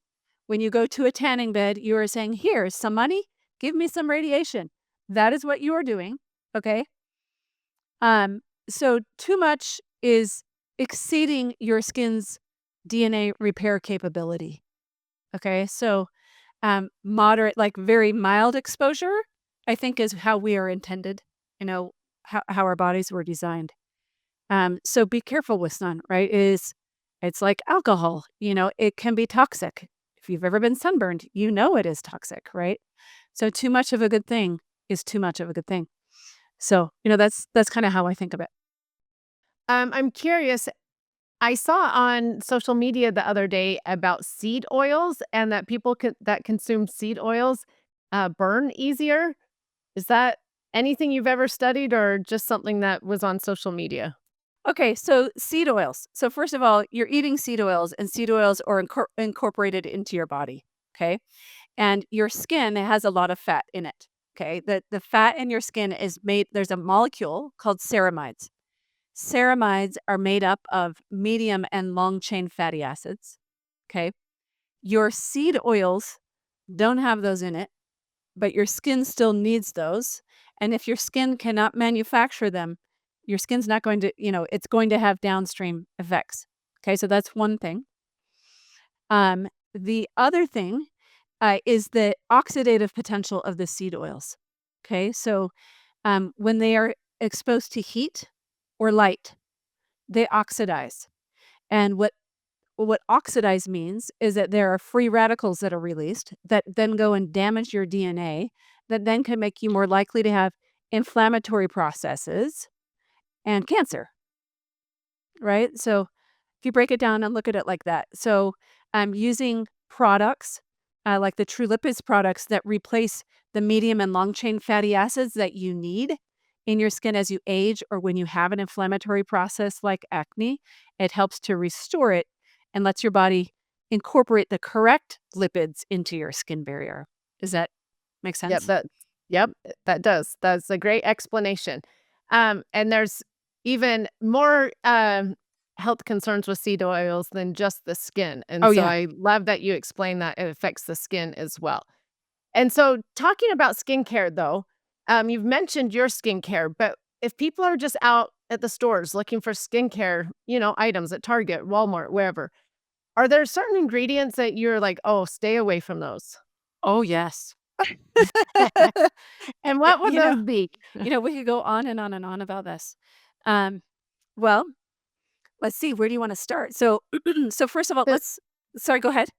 When you go to a tanning bed, you are saying, "Here's some money, give me some radiation." That is what you are doing, okay? Um, so too much is exceeding your skin's DNA repair capability, okay? So, moderate, like very mild exposure, I think is how we are intended, how our bodies were designed. So be careful with sun, right? It's like alcohol, it can be toxic. If you've ever been sunburned, it is toxic, right? So too much of a good thing is too much of a good thing. So, that's kind of how I think of it. I'm curious. I saw on social media the other day about seed oils and that people that consume seed oils burn easier. Is that anything you've ever studied or just something that was on social media? Okay, so seed oils. So first of all, you're eating seed oils, and seed oils are incorporated into your body. Okay, and your skin has a lot of fat in it. Okay, the fat in your skin is made. There's a molecule called ceramides. Ceramides are made up of medium and long chain fatty acids. Okay, your seed oils don't have those in it, but your skin still needs those. And if your skin cannot manufacture them, your skin's not going to, it's going to have downstream effects. Okay, so that's one thing. The other thing is the oxidative potential of the seed oils. Okay, so when they are exposed to heat or light, they oxidize. And what oxidize means is that there are free radicals that are released that then go and damage your DNA, that then can make you more likely to have inflammatory processes and cancer, right? So if you break it down and look at it like that. So I'm using products like the True Lipids products that replace the medium and long chain fatty acids that you need in your skin as you age or when you have an inflammatory process like acne. It helps to restore it and lets your body incorporate the correct lipids into your skin barrier. Does that make Yep, sense? that does. That's a great explanation. And there's even more health concerns with seed oils than just the skin. And Oh, so yeah. I love that you explain that it affects the skin as well. And so talking about skincare though, you've mentioned your skincare, but if people are just out at the stores looking for skincare, items at Target, Walmart, wherever, are there certain ingredients that you're like, oh, stay away from those? Oh, yes. And what would You know those be? we could go on and on and on about this. Um, well, let's see, where do you wanna start? So so first of all, The let's sorry, go ahead.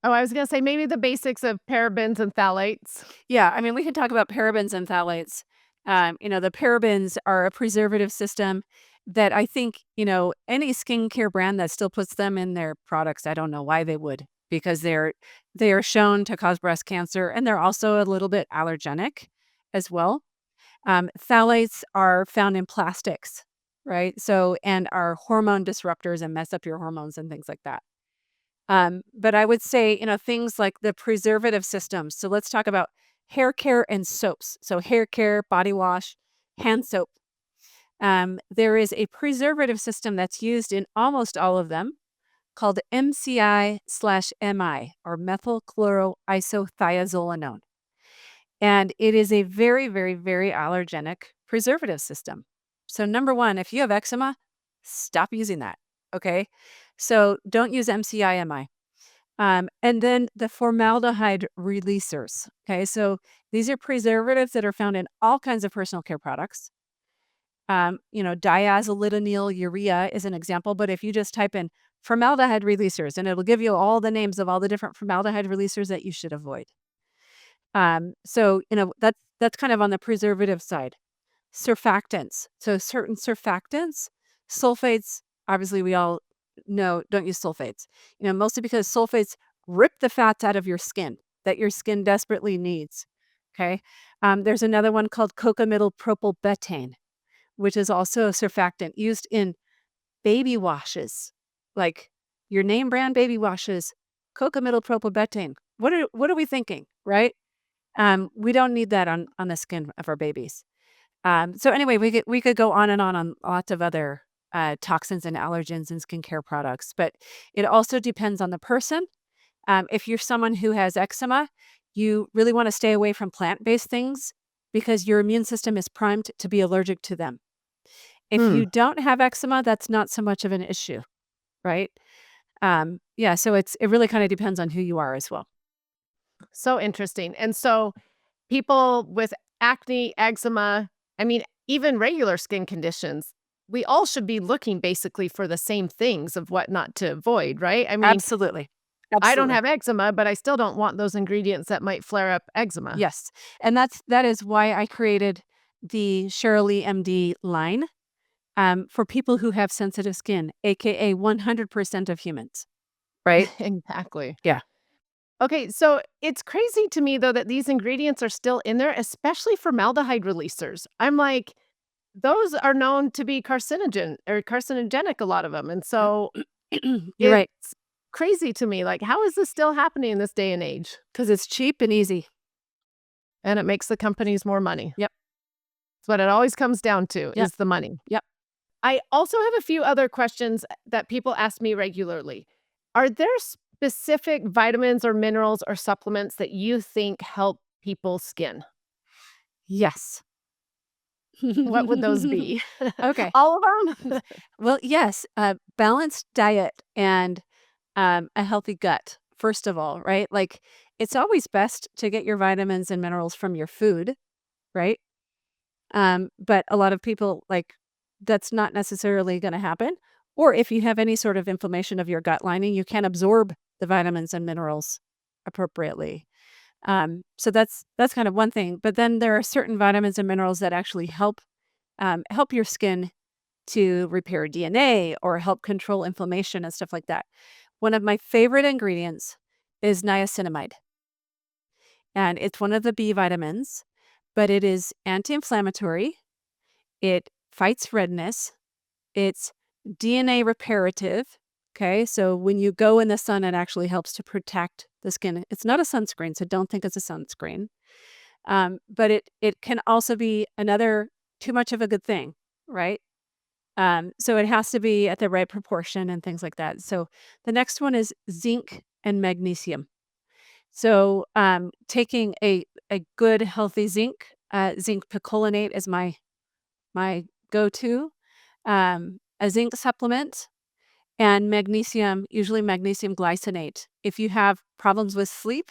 Oh, I was gonna say maybe the basics of parabens and phthalates. Yeah, I mean, we can talk about parabens and phthalates. The parabens are a preservative system that I think, any skincare brand that still puts them in their products, I don't know why they would, because they are shown to cause breast cancer, and they're also a little bit allergenic as well. Phthalates are found in plastics, right? So, and are hormone disruptors and mess up your hormones and things like that. But I would say, things like the preservative systems. So let's talk about hair care and soaps. So hair care, body wash, hand soap. There is a preservative system that's used in almost all of them called MCI/MI or methylchloroisothiazolinone. And it is a very, very, very allergenic preservative system. So, number one, if you have eczema, stop using that. Okay. So, don't use MCIMI. And then the formaldehyde releasers. Okay, so these are preservatives that are found in all kinds of personal care products. Diazolinonyl urea is an example, but if you just type in formaldehyde releasers, and it'll give you all the names of all the different formaldehyde releasers that you should avoid. That's kind of on the preservative side. Surfactants. So certain surfactants, sulfates, obviously we all know don't use sulfates. Mostly because sulfates rip the fats out of your skin that your skin desperately needs. Okay. There's another one called cocamidopropylbetaine, which is also a surfactant used in baby washes, like your name brand baby washes, cocamidopropylbetaine. What are we thinking, right? We don't need that on the skin of our babies. So anyway, we could go on lots of other toxins and allergens in skincare products, but it also depends on the person. If you're someone who has eczema, you really want to stay away from plant-based things because your immune system is primed to be allergic to them. If Hmm. you don't have eczema, that's not so much of an issue, right? Yeah, so it really kind of depends on who you are as well. So interesting. And so people with acne, eczema, I mean, even regular skin conditions, we all should be looking basically for the same things of what not to avoid, right? I mean, Absolutely. I don't Absolutely. have eczema, but I still don't want those ingredients that might flare up eczema. Yes. And that is why I created the Cheryl MD line for people who have sensitive skin, aka 100% of humans, right? Exactly. Yeah. Okay, so it's crazy to me though that these ingredients are still in there, especially formaldehyde releasers. I'm like, those are known to be carcinogen or carcinogenic, a lot of them. And so You're right. it's crazy to me. Like, how is this still happening in this day and age? Because it's cheap and easy. And it makes the companies more money. Yep. That's what it always comes down to Yep. is the money. Yep. I also have a few other questions that people ask me regularly. Are there specific vitamins or minerals or supplements that you think help people's skin? Yes. What would those be? Okay. All of them? Well, yes, balanced diet and a healthy gut, first of all, right? Like, it's always best to get your vitamins and minerals from your food, right? But a lot of people, like, that's not necessarily gonna happen. Or if you have any sort of inflammation of your gut lining, you can't absorb the vitamins and minerals appropriately. So that's kind of one thing. But then there are certain vitamins and minerals that actually help your skin to repair DNA or help control inflammation and stuff like that. One of my favorite ingredients is niacinamide, and it's one of the B vitamins, but it is anti-inflammatory. It fights redness. It's DNA reparative. Okay, so when you go in the sun, it actually helps to protect the skin. It's not a sunscreen, so don't think it's a sunscreen. But it can also be another too much of a good thing, right? So it has to be at the right proportion and things like that. So the next one is zinc and magnesium. So taking a good healthy zinc, zinc picolinate is my go-to. A zinc supplement and magnesium, usually magnesium glycinate. If you have problems with sleep,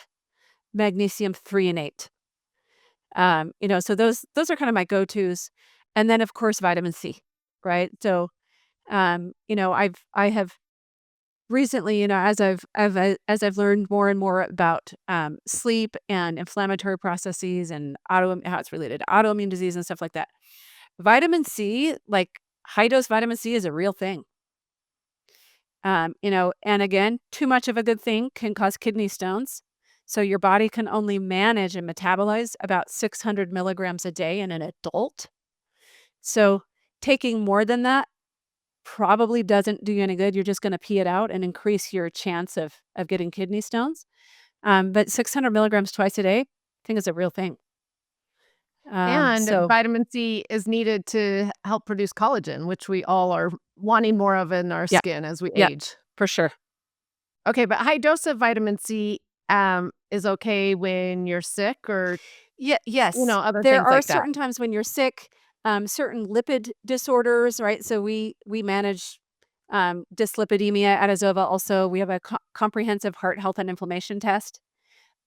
magnesium threonate. So those are kind of my go-tos. And then of course vitamin C, right? So I have recently, as I've learned more and more about sleep and inflammatory processes and how it's related to autoimmune disease and stuff like that. Vitamin C, like high dose vitamin C, is a real thing. And again, too much of a good thing can cause kidney stones. So your body can only manage and metabolize about 600 milligrams a day in an adult. So taking more than that probably doesn't do you any good. You're just going to pee it out and increase your chance of getting kidney stones. But 600 milligrams twice a day, I think is a real thing. And So vitamin C is needed to help produce collagen, which we all are wanting more of in our yeah, skin as we yeah, age. for sure. Okay, but high dose of vitamin C, is okay when you're sick or, Yeah, yes, other there things are like that. certain times when you're sick, certain lipid disorders, right? So we manage Dyslipidemia at AZOVA also, we have a comprehensive heart health and inflammation test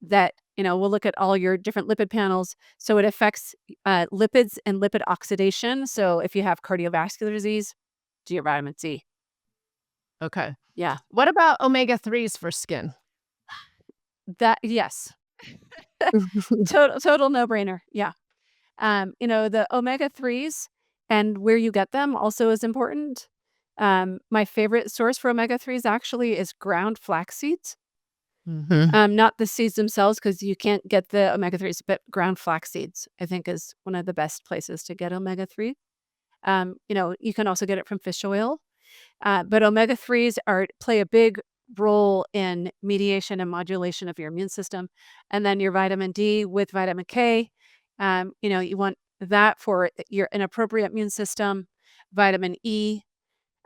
that, will look at all your different lipid panels. So it affects lipids and lipid oxidation. So if you have cardiovascular disease, do your vitamin C. Okay. Yeah, What about omega-3s for skin? yes. Total no-brainer. Yeah. The omega-3s and where you get them also is important. My favorite source for omega-3s actually is ground flax seeds. Mhm. Not the seeds themselves, because you can't get the omega-3s, but ground flax seeds, I think, is one of the best places to get omega-3. You can also get it from fish oil. But omega-3s play a big role in mediation and modulation of your immune system. And then your vitamin D with vitamin K, you want that for an appropriate immune system. Vitamin E,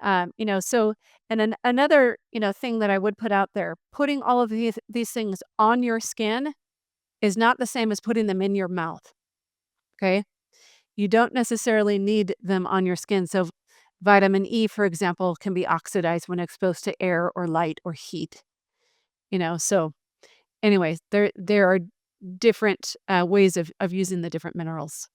so and then another, thing that I would put out there, putting all of these things on your skin is not the same as putting them in your mouth. Okay? You don't necessarily need them on your skin. So vitamin E, for example, can be oxidized when exposed to air or light or heat. So anyways, there are different ways of using the different minerals.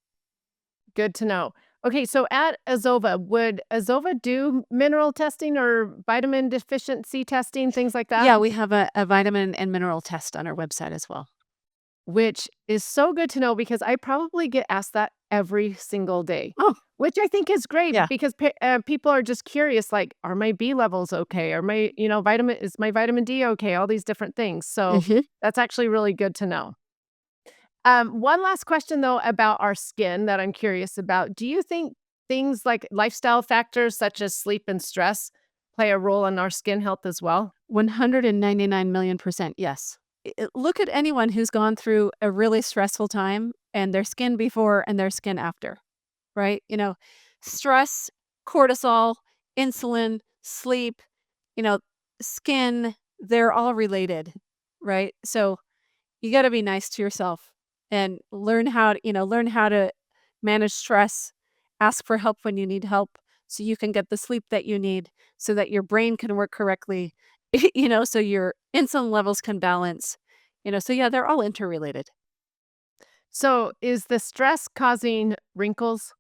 Good to know. Okay, so at AZOVA, would AZOVA do mineral testing or vitamin deficiency testing, things like that? Yeah, we have a vitamin and mineral test on our website as well. Which is so good to know because I probably get asked that every single day, Oh, which I think is great yeah. because people are just curious, like, are my B levels okay? Are my, is my vitamin D okay? All these different things. So Hmm. that's actually really good to know. One last question though about our skin that I'm curious about. Do you think things like lifestyle factors such as sleep and stress play a role in our skin health as well? 199 million%, yes. Look at anyone who's gone through a really stressful time and their skin before and their skin after, right? Stress, cortisol, insulin, sleep, you know, skin, they're all related, right? So you got to be nice to yourself and learn how to manage stress, ask for help when you need help so you can get the sleep that you need so that your brain can work correctly, so your insulin levels can balance. So yeah, they're all interrelated. So is the stress causing wrinkles?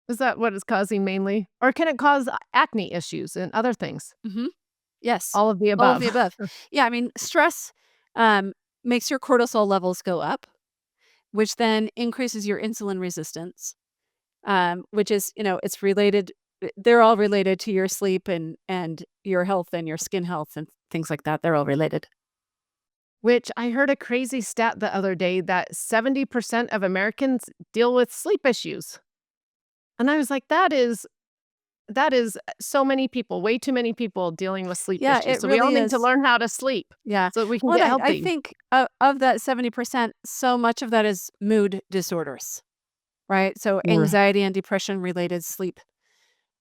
Is that what it's causing mainly? Or can it cause acne issues and other things? Mhm. Yes. All of the All of the above. above. Yeah, I mean, stress, makes your cortisol levels go up, which then increases your insulin resistance, which is, it's related. They're all related to your sleep and your health and your skin health and things like that. They're all related. Which I heard a crazy stat the other day that 70% of Americans deal with sleep issues. And I was like, that is so many people, way too many people dealing with sleep Yeah, issues. it So we all really need to is. learn how to sleep Yeah. so that we can Well, get and I healthy. think of that 70%, so much of that is mood disorders, right? So R anxiety and depression related sleep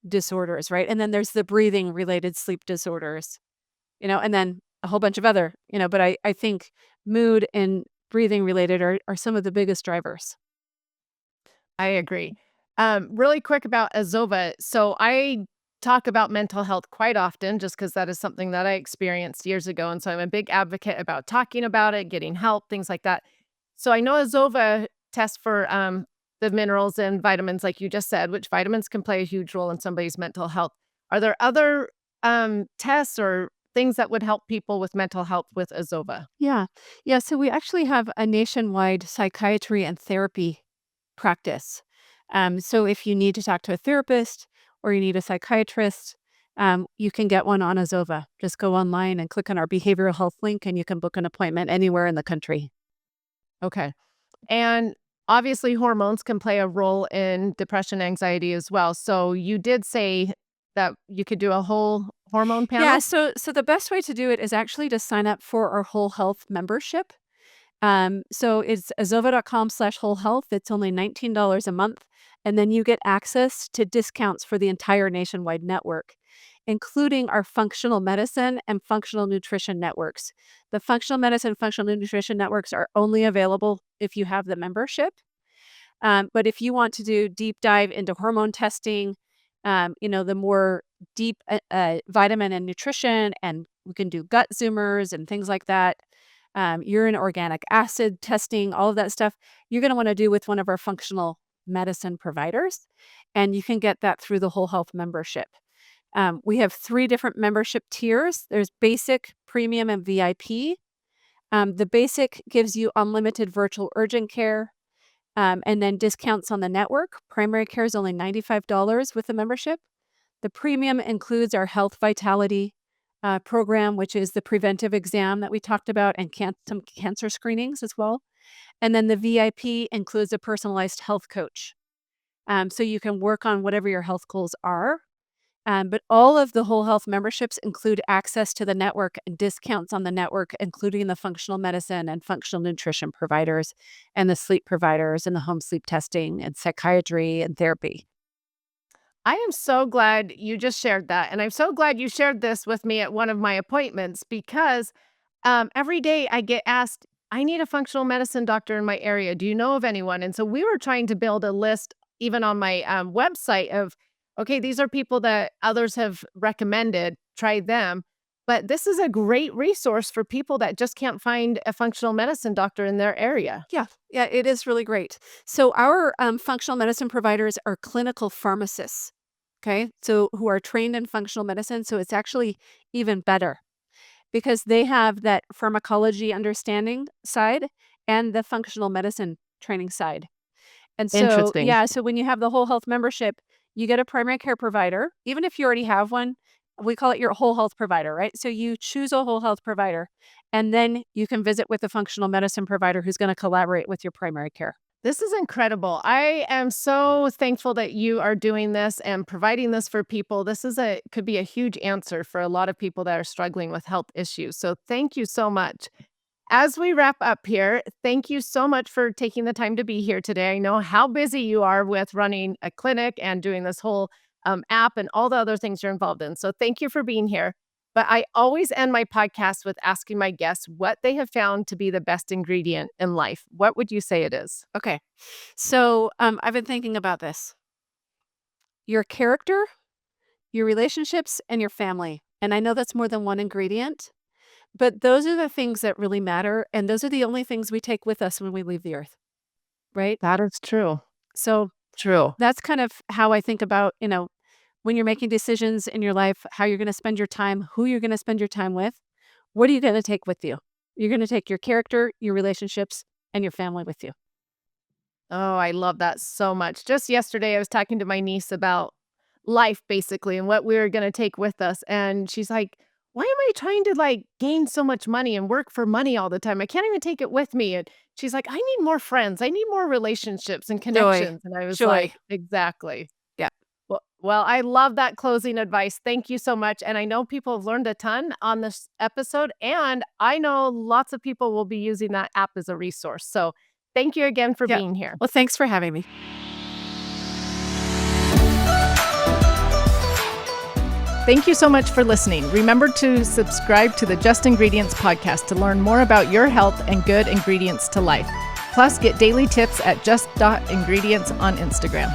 disorders, right? And then there's the breathing related sleep disorders, and then a whole bunch of other, but I think mood and breathing related are some of the biggest drivers. I agree. Really quick about AZOVA. So I talk about mental health quite often just because that is something that I experienced years ago. And so I'm a big advocate about talking about it, getting help, things like that. So I know AZOVA tests for the minerals and vitamins, like you just said, which vitamins can play a huge role in somebody's mental health. Are there other tests or things that would help people with mental health with AZOVA? Yeah. Yeah. So we actually have a nationwide psychiatry and therapy practice. So if you need to talk to a therapist or you need a psychiatrist, you can get one on AZOVA. Just go online and click on our behavioral health link and you can book an appointment anywhere in the country. Okay. And obviously, hormones can play a role in depression, anxiety as well. So you did say that you could do a whole hormone Yeah, panel? so the best way to do it is actually to sign up for our whole health membership. So it's azova.com/whole health. It's only $19 a month. And then you get access to discounts for the entire nationwide network, including our functional medicine and functional nutrition networks. The functional medicine, functional nutrition networks are only available if you have the membership. But if you want to do deep dive into hormone testing, The more deep vitamin and nutrition, and we can do gut zoomers and things like that. Urine organic acid testing, all of that stuff, you're going to want to do with one of our functional medicine providers. And you can get that through the Whole Health membership. We have 3 different membership tiers. There's basic, premium, and VIP. The basic gives you unlimited virtual urgent care, and then discounts on the network. Primary care is only $95 with the membership. The premium includes our Health Vitality program, which is the preventive exam that we talked about, and some cancer screenings as well. And then the VIP includes a personalized health coach. So you can work on whatever your health goals are. But all of the Whole Health memberships include access to the network and discounts on the network, including the functional medicine and functional nutrition providers and the sleep providers and the home sleep testing and psychiatry and therapy. I am so glad you just shared that. And I'm so glad you shared this with me at one of my appointments because every day I get asked, I need a functional medicine doctor in my area. Do you know of anyone? And so we were trying to build a list, even on my website, of, okay, these are people that others have recommended, try them. But this is a great resource for people that just can't find a functional medicine doctor in their area. Yeah, it is really great. So our functional medicine providers are clinical pharmacists, okay? So who are trained in functional medicine. So it's actually even better because they have that pharmacology understanding side and the functional medicine training side. And so, Interesting. yeah, so when you have the Whole Health membership, you get a primary care provider. Even if you already have one, we call it your whole health provider, right? So you choose a whole health provider, and then you can visit with a functional medicine provider who's going to collaborate with your primary care. This is incredible. I am so thankful that you are doing this and providing this for people. This is could be a huge answer for a lot of people that are struggling with health issues. So thank you so much. As we wrap up here, thank you so much for taking the time to be here today. I know how busy you are with running a clinic and doing this whole app and all the other things you're involved in. So thank you for being here. But I always end my podcast with asking my guests what they have found to be the best ingredient in life. What would you say it is? Okay. So I've been thinking about this. Your character, your relationships, and your family. And I know that's more than one ingredient, but those are the things that really matter. And those are the only things we take with us when we leave the earth, right? That is true. So True. that's kind of how I think about, when you're making decisions in your life, how you're going to spend your time, who you're going to spend your time with, what are you going to take with you? You're going to take your character, your relationships, and your family with you. Oh, I love that so much. Just yesterday, I was talking to my niece about life, basically, and what we were going to take with us. And she's like, why am I trying to gain so much money and work for money all the time? I can't even take it with me. And she's like, I need more friends. I need more relationships and Joy. connections. And I was Joy. like, exactly. Yeah. Well, I love that closing advice. Thank you so much. And I know people have learned a ton on this episode. And I know lots of people will be using that app as a resource. So thank you again for Yeah. being here. Well, thanks for having me. Thank you so much for listening. Remember to subscribe to the Just Ingredients podcast to learn more about your health and good ingredients to life. Plus, get daily tips at just.ingredients on Instagram.